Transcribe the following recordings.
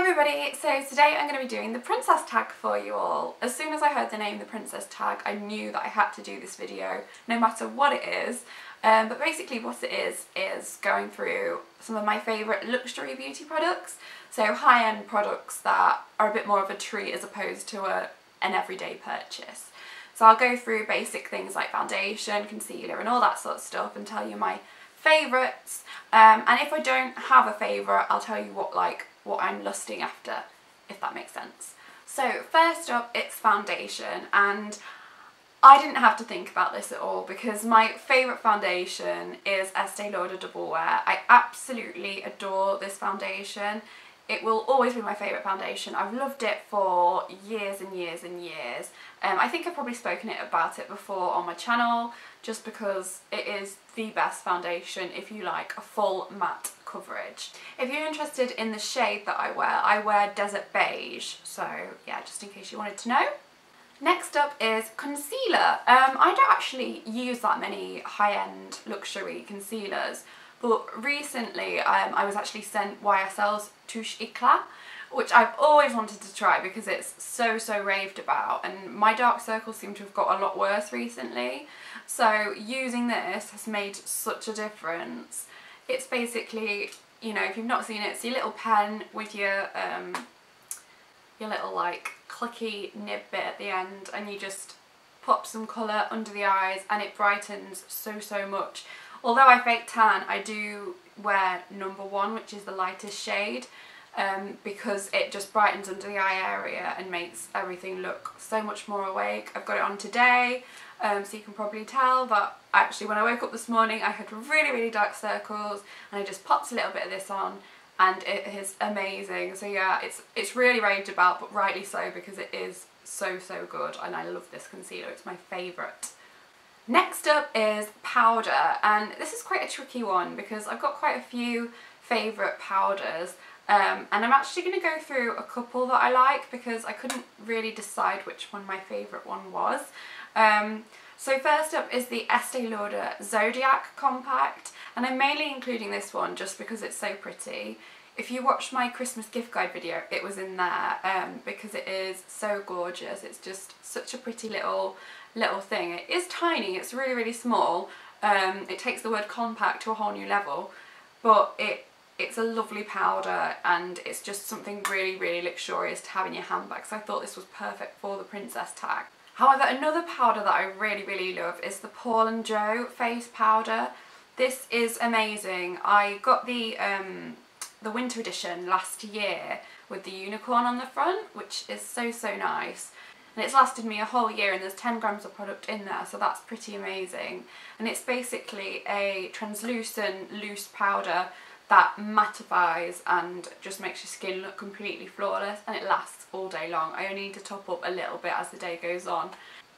everybody, so today I'm going to be doing the princess tag for you all. As soon as I heard the name the princess tag, I knew that I had to do this video no matter what it is. But basically what it is going through some of my favourite luxury beauty products. So high-end products that are a bit more of a treat as opposed to an everyday purchase. So I'll go through basic things like foundation, concealer and all that sort of stuff and tell you my favourites. And if I don't have a favourite, I'll tell you what I'm lusting after, if that makes sense. So first up, it's foundation, and I didn't have to think about this at all because my favourite foundation is Estee Lauder Double Wear. I absolutely adore this foundation. It will always be my favourite foundation. I've loved it for years and years and years. I think I've probably spoken about it before on my channel just because it is the best foundation if you like a full matte coverage. If you're interested in the shade that I wear Desert Beige, so yeah, just in case you wanted to know. Next up is concealer. I don't actually use that many high-end luxury concealers, but recently I was actually sent YSL's Touche Eclat, which I've always wanted to try because it's so raved about, and my dark circles seem to have got a lot worse recently. So using this has made such a difference. It's basically, you know, if you've not seen it, it's your little pen with your little like clicky nib bit at the end, and you just pop some colour under the eyes and it brightens so much. Although I fake tan, I do wear number 1, which is the lightest shade, because it just brightens under the eye area and makes everything look so much more awake. I've got it on today, so you can probably tell that actually when I woke up this morning I had really dark circles, and I just popped a little bit of this on and it is amazing. So yeah, it's really raved about, but rightly so because it is so good, and I love this concealer. It's my favourite. Next up is powder, and this is quite a tricky one because I've got quite a few favourite powders, and I'm actually going to go through a couple that I like because I couldn't really decide which one my favourite one was. So first up is the Estee Lauder Zodiac Compact, and I'm mainly including this one just because it's so pretty. If you watched my Christmas gift guide video, it was in there because it is so gorgeous. It's just such a pretty little thing. It is tiny, it's really small. It takes the word compact to a whole new level, but it's a lovely powder and it's just something really luxurious to have in your handbag, so I thought this was perfect for the princess tag. However, another powder that I really love is the Paul & Joe face powder. This is amazing. I got the winter edition last year with the unicorn on the front, which is so nice. And it's lasted me a whole year, and there's 10 grams of product in there, so that's pretty amazing. And it's basically a translucent loose powder that mattifies and just makes your skin look completely flawless, and it lasts all day long. I only need to top up a little bit as the day goes on.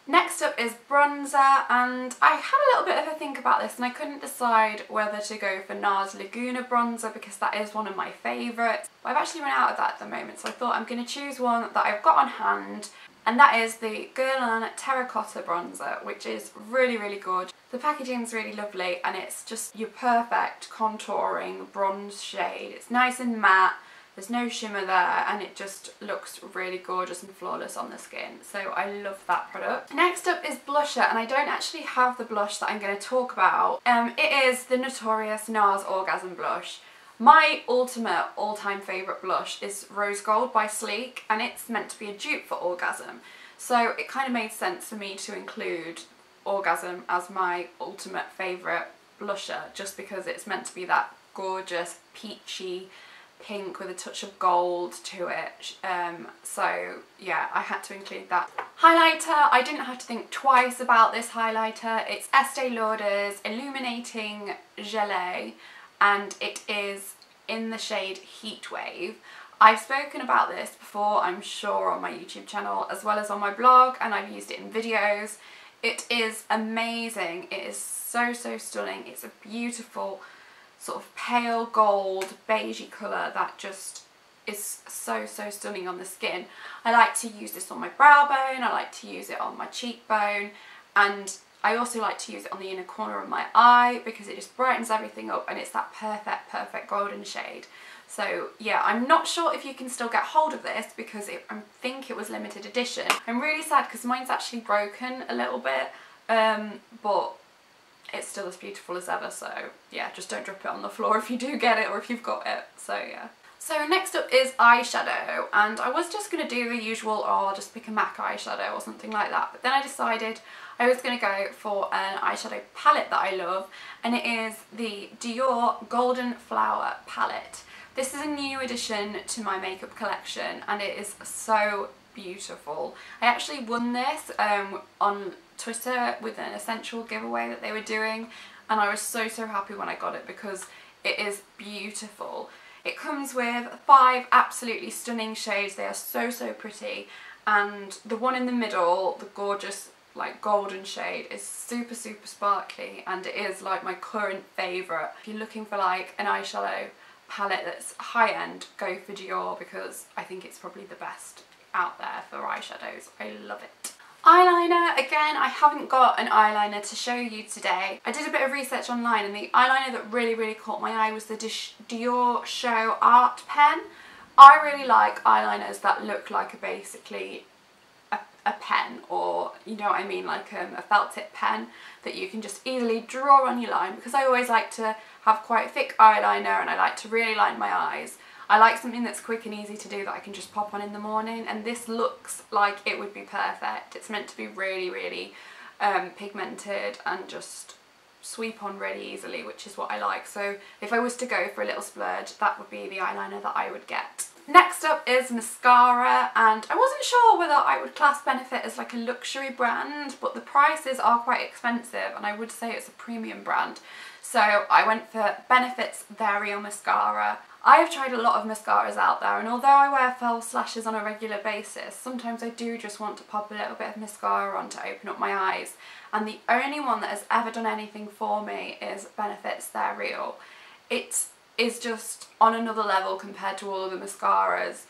Next up is bronzer, and I had a little bit of a think about this and I couldn't decide whether to go for NARS Laguna bronzer because that is one of my favourites. But I've actually run out of that at the moment, so I thought I'm going to choose one that I've got on hand, and that is the Guerlain Terracotta bronzer, which is really gorgeous. The packaging's really lovely and it's just your perfect contouring bronze shade. It's nice and matte, there's no shimmer there, and it just looks really gorgeous and flawless on the skin. So I love that product. Next up is blusher, and I don't actually have the blush that I'm going to talk about. It is the notorious NARS Orgasm blush. My ultimate all-time favourite blush is Rose Gold by Sleek, and it's meant to be a dupe for Orgasm. So it kind of made sense for me to include Orgasm as my ultimate favourite blusher, just because it's meant to be that gorgeous peachy pink with a touch of gold to it. So yeah, I had to include that. Highlighter, I didn't have to think twice about this highlighter. It's Estee Lauder's Illuminating Gelée, and it is in the shade Heat Wave. I've spoken about this before, I'm sure, on my YouTube channel as well as on my blog, and I've used it in videos. It is amazing. It is so stunning. It's a beautiful sort of pale gold beigey colour that just is so stunning on the skin. I like to use this on my brow bone, I like to use it on my cheekbone, and I also like to use it on the inner corner of my eye because it just brightens everything up, and it's that perfect golden shade. So yeah, I'm not sure if you can still get hold of this because I think it was limited edition. I'm really sad because mine's actually broken a little bit, but it's still as beautiful as ever. So yeah, just don't drop it on the floor if you do get it or if you've got it. So yeah. So next up is eyeshadow, and I was just going to do the usual, oh, I'll just pick a MAC eyeshadow or something like that, but then I decided I was going to go for an eyeshadow palette that I love, and it is the Dior Golden Flower palette. This is a new addition to my makeup collection and it is so beautiful. I actually won this on Twitter with an essential giveaway that they were doing, and I was so happy when I got it because it is beautiful. It comes with 5 absolutely stunning shades. They are so pretty, and the one in the middle, the gorgeous like golden shade, is super sparkly, and it is like my current favourite. If you're looking for like an eyeshadow palette that's high end, go for Dior because I think it's probably the best out there for eyeshadows. I love it. Eyeliner, again, I haven't got an eyeliner to show you today. I did a bit of research online, and the eyeliner that really caught my eye was the Dior Show Art pen. I really like eyeliners that look like basically a pen, or you know what I mean, like a felt tip pen that you can just easily draw on your line, because I always like to have quite thick eyeliner and I like to really line my eyes. I like something that's quick and easy to do that I can just pop on in the morning, and this looks like it would be perfect. It's meant to be really pigmented and just sweep on really easily, which is what I like. So if I was to go for a little splurge, that would be the eyeliner that I would get. Next up is mascara, and I wasn't sure whether I would class Benefit as like a luxury brand, but the prices are quite expensive and I would say it's a premium brand. So I went for Benefit's Vario Mascara. I have tried a lot of mascaras out there, and although I wear false lashes on a regular basis, sometimes I do just want to pop a little bit of mascara on to open up my eyes, and the only one that has ever done anything for me is Benefit's Vario. It is just on another level compared to all of the mascaras.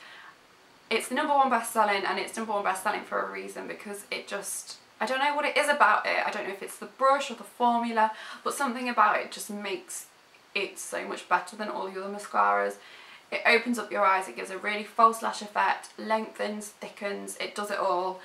It's the #1 best-selling, and it's #1 best-selling for a reason, because it just, I don't know what it is about it. I don't know if it's the brush or the formula, but something about it just makes it's so much better than all the other mascaras. It opens up your eyes, it gives a really false lash effect, lengthens, thickens, it does it all.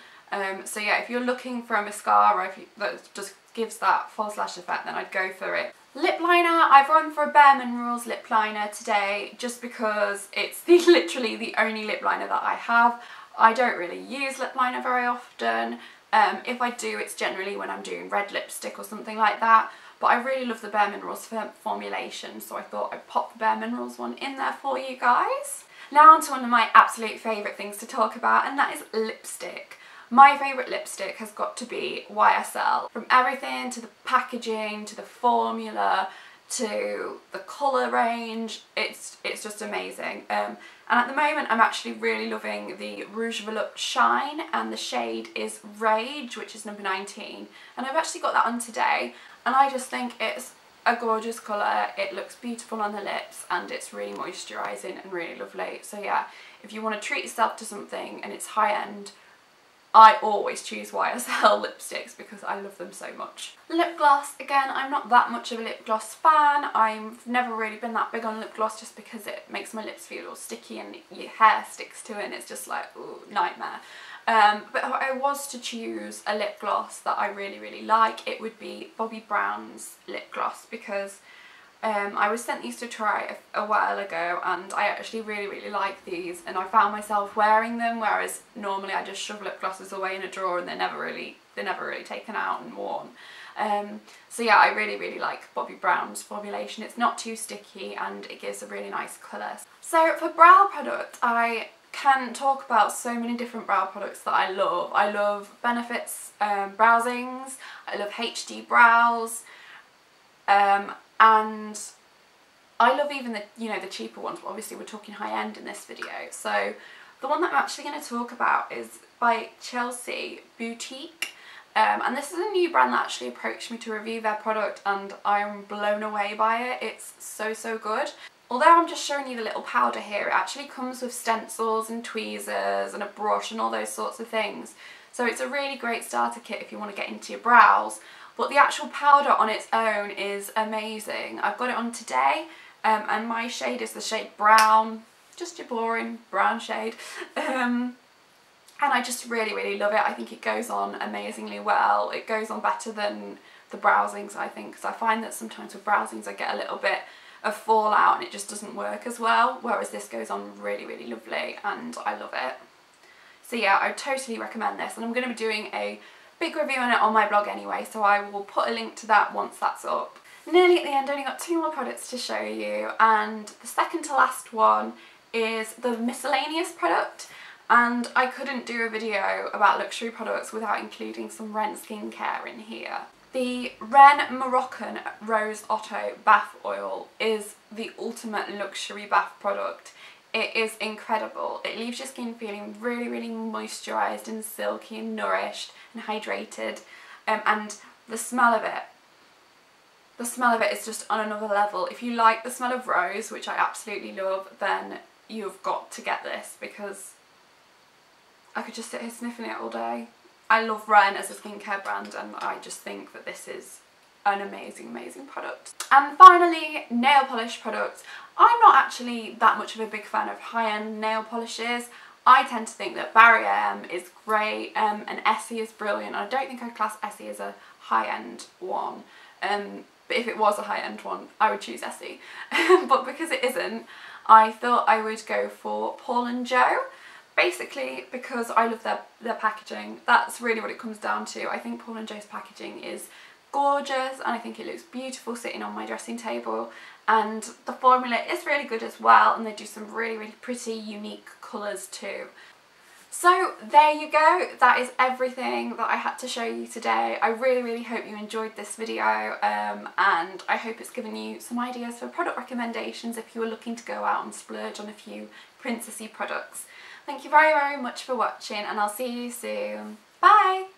So yeah, if you're looking for a mascara that just gives that false lash effect, then I'd go for it. Lip liner, I've run for a Bare Minerals lip liner today just because it's literally the only lip liner that I have. I don't really use lip liner very often. If I do, it's generally when I'm doing red lipstick or something like that. But I really love the Bare Minerals formulation, so I thought I'd pop the Bare Minerals one in there for you guys. Now on to one of my absolute favourite things to talk about, and that is lipstick. My favourite lipstick has got to be YSL. From everything to the packaging, to the formula, to the colour range, it's just amazing. And at the moment I'm actually really loving the Rouge Volupte Shine, and the shade is Rage, which is number 19, and I've actually got that on today, and I just think it's a gorgeous colour. It looks beautiful on the lips and it's really moisturising and really lovely. So yeah, if you want to treat yourself to something and it's high end, I always choose YSL lipsticks because I love them so much. Lip gloss, again, I'm not that much of a lip gloss fan. I've never really been that big on lip gloss just because it makes my lips feel all sticky and your hair sticks to it and it's just like, ooh, nightmare. But if I was to choose a lip gloss that I really like, it would be Bobbi Brown's lip gloss, because I was sent these to try a while ago and I actually really like these, and I found myself wearing them, whereas normally I just shove lip glosses away in a drawer and they're never really taken out and worn. So yeah, I really like Bobbi Brown's formulation. It's not too sticky and it gives a really nice colour. So for brow product, I can talk about so many different brow products that I love. I love Benefit's Browsings, I love HD Brows, and I love even the the cheaper ones, but obviously we're talking high end in this video. So the one that I'm actually going to talk about is by Chelsea Boutique, and this is a new brand that actually approached me to review their product, and I am blown away by it. It's so good. Although I'm just showing you the little powder here, it actually comes with stencils and tweezers and a brush and all those sorts of things. So it's a really great starter kit if you want to get into your brows. But the actual powder on its own is amazing. I've got it on today. and my shade is the shade Brown, just your boring brown shade. And I just really love it. I think it goes on amazingly well. It goes on better than the browsings, I think, because I find that sometimes with browsings I get a little bit of fallout and it just doesn't work as well, whereas this goes on really lovely and I love it. So yeah, I totally recommend this, and I'm going to be doing a big review on it on my blog anyway, so I will put a link to that once that's up. Nearly at the end, only got 2 more products to show you, and the second to last one is the miscellaneous product. And I couldn't do a video about luxury products without including some Ren skincare in here. The Ren Moroccan Rose Oil Bath Oil is the ultimate luxury bath product. It is incredible. It leaves your skin feeling really moisturised and silky and nourished and hydrated, and the smell of it is just on another level. If you like the smell of rose, which I absolutely love, then you've got to get this, because I could just sit here sniffing it all day. I love Ren as a skincare brand, and I just think that this is an amazing product. And finally, nail polish products. I'm not actually that much of a big fan of high-end nail polishes. I tend to think that Barry M is great, and Essie is brilliant. I don't think I'd class Essie as a high-end one. But if it was a high-end one, I would choose Essie. But because it isn't, I thought I would go for Paul & Joe. Basically because I love their packaging. That's really what it comes down to. I think Paul & Joe's packaging is gorgeous, and I think it looks beautiful sitting on my dressing table, and the formula is really good as well, and they do some really pretty unique colours too. So there you go, that is everything that I had to show you today. I really hope you enjoyed this video, and I hope it's given you some ideas for product recommendations if you were looking to go out and splurge on a few princessy products. Thank you very much for watching, and I'll see you soon. Bye!